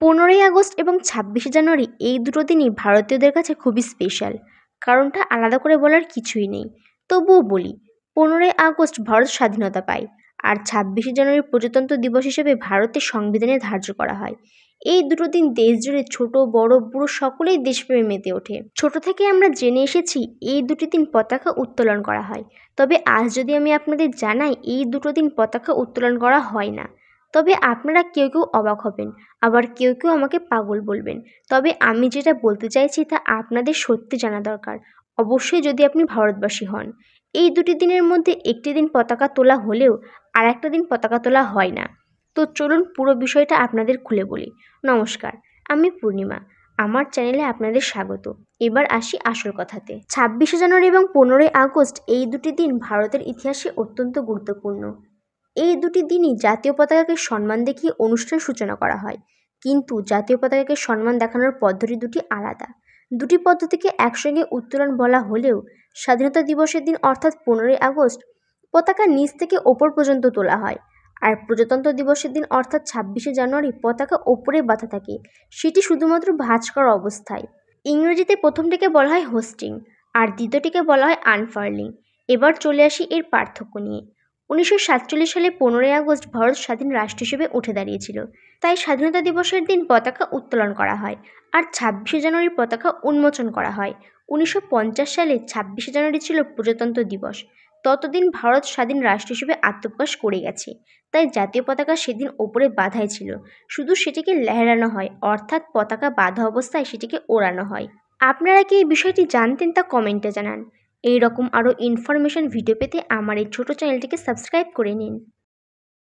15ই August এবং 26শে জানুয়ারি এই দুটো দিনই ভারতীয়দের কাছে খুবই স্পেশাল। কারণটা আলাদা করে বলার কিছুই নেই, তবুও বলি। 15ই আগস্ট ভারত স্বাধীনতা পায়, আর 26শে জানুয়ারি প্রজাতন্ত্র দিবস হিসেবে ভারতের সংবিধানে ধার্য করা হয়। এই দুটো দিন দেশ জুড়ে ছোট বড় বুড়ো সকলেই দেশপ্রেমে মেতে ওঠে। ছোট থেকে আমরা জেনে এসেছি এই দুটি দিন পতাকা উত্তোলন করা হয়, তবে আজ যদি আমি আপনাদের জানাই এই দুটো দিন পতাকা উত্তোলন করা হয় না, তবে আপনারা কেউ কেউ অবাক হবেন, আবার কেউ কেউ আমাকে পাগল বলবেন। তবে আমি যেটা বলতে চাইছি তা আপনাদের সত্যি জানা দরকার, অবশ্যই যদি আপনি ভারতবাসী হন। এই দুটি দিনের মধ্যে একটি দিন পতাকা তোলা হলেও আর একটা দিন পতাকা তোলা হয় না। তো চলুন পুরো বিষয়টা আপনাদের খুলে বলি। নমস্কার, আমি পূর্ণিমা, আমার চ্যানেলে আপনাদের স্বাগত। এবার আসি আসল কথাতে। 26শে জানুয়ারি এবং 15ই আগস্ট এই দুটি দিন ভারতের ইতিহাসে অত্যন্ত গুরুত্বপূর্ণ। এই দুটি দিনই জাতীয় পতাকাকে সম্মান দেখিয়ে অনুষ্ঠান সূচনা করা হয়, কিন্তু জাতীয় পতাকাকে সম্মান দেখানোর পদ্ধতি দুটি আলাদা। দুটি পদ্ধতিকে একসঙ্গে উত্তোলন বলা হলেও স্বাধীনতা দিবসের দিন অর্থাৎ 15ই আগস্ট পতাকা নিচ থেকে ওপর পর্যন্ত তোলা হয়, আর প্রজাতন্ত্র দিবসের দিন অর্থাৎ 26শে জানুয়ারি পতাকা ওপরে বাঁধা থাকে, সেটি শুধুমাত্র ভাঁজ করা অবস্থায়। ইংরেজিতে প্রথমটিকে বলা হয় হোস্টিং আর দ্বিতীয়টিকে বলা হয় আনফার্লিং। এবার চলে আসি এর পার্থক্য নিয়ে। 1947 সালে 15ই আগস্ট ভারত স্বাধীন রাষ্ট্র হিসেবে উঠে দাঁড়িয়েছিল, তাই স্বাধীনতা দিবসের দিন পতাকা উত্তোলন করা হয়, আর 26শে জানুয়ারি পতাকা উন্মোচন করা হয়। 1950 সালে 26শে জানুয়ারি ছিল প্রজাতন্ত্র দিবস। ততদিন ভারত স্বাধীন রাষ্ট্র হিসেবে আত্মপ্রকাশ করে গেছে, তাই জাতীয় পতাকা সেদিন ওপরে বাঁধাই ছিল, শুধু সেটিকে লেহরানো হয়, অর্থাৎ পতাকা বাঁধা অবস্থায় সেটিকে ওড়ানো হয়। আপনারা কি এই বিষয়টি জানতেন তা কমেন্টে জানান। এই রকম আরও ইনফরমেশন ভিডিও পেতে আমার এই ছোট চ্যানেলটিকে সাবস্ক্রাইব করে নিন।